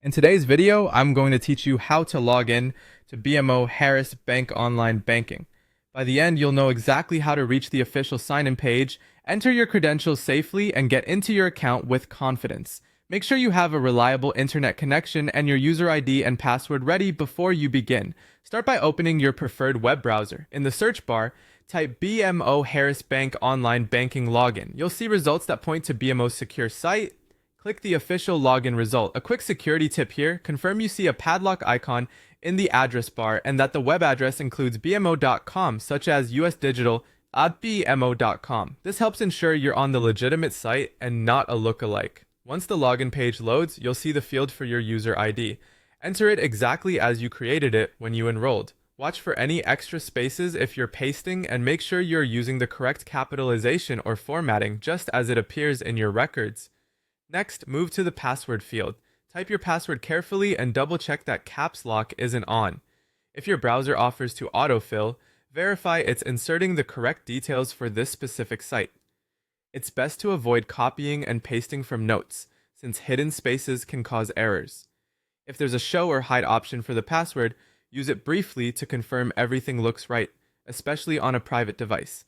In today's video, I'm going to teach you how to log in to BMO Harris Bank Online Banking. By the end, you'll know exactly how to reach the official sign-in page, enter your credentials safely, and get into your account with confidence. Make sure you have a reliable internet connection and your user ID and password ready before you begin. Start by opening your preferred web browser. In the search bar, type BMO Harris Bank Online Banking Login. You'll see results that point to BMO's secure site. Click the official login result. A quick security tip here: confirm you see a padlock icon in the address bar and that the web address includes bmo.com, such as usdigital@bmo.com. This helps ensure you're on the legitimate site and not a lookalike. Once the login page loads, you'll see the field for your user ID. Enter it exactly as you created it when you enrolled. Watch for any extra spaces if you're pasting, and make sure you're using the correct capitalization or formatting just as it appears in your records. Next, move to the password field. Type your password carefully and double check that caps lock isn't on. If your browser offers to autofill, verify it's inserting the correct details for this specific site. It's best to avoid copying and pasting from notes, since hidden spaces can cause errors. If there's a show or hide option for the password, use it briefly to confirm everything looks right, especially on a private device.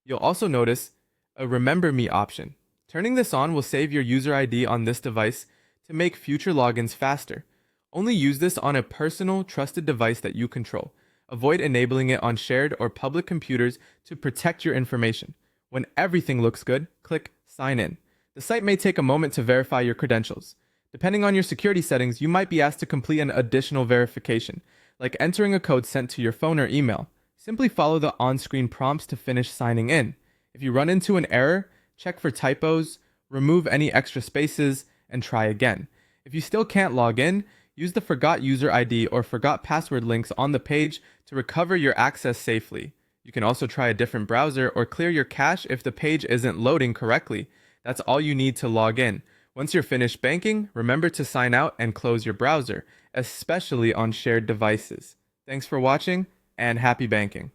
You'll also notice a Remember Me option. Turning this on will save your user ID on this device to make future logins faster. Only use this on a personal, trusted device that you control. Avoid enabling it on shared or public computers to protect your information. When everything looks good, click Sign In. The site may take a moment to verify your credentials. Depending on your security settings, you might be asked to complete an additional verification, like entering a code sent to your phone or email. Simply follow the on-screen prompts to finish signing in. If you run into an error, check for typos, remove any extra spaces, and try again. If you still can't log in, use the Forgot User ID or Forgot Password links on the page to recover your access safely. You can also try a different browser or clear your cache if the page isn't loading correctly. That's all you need to log in. Once you're finished banking, remember to sign out and close your browser, especially on shared devices. Thanks for watching, and happy banking.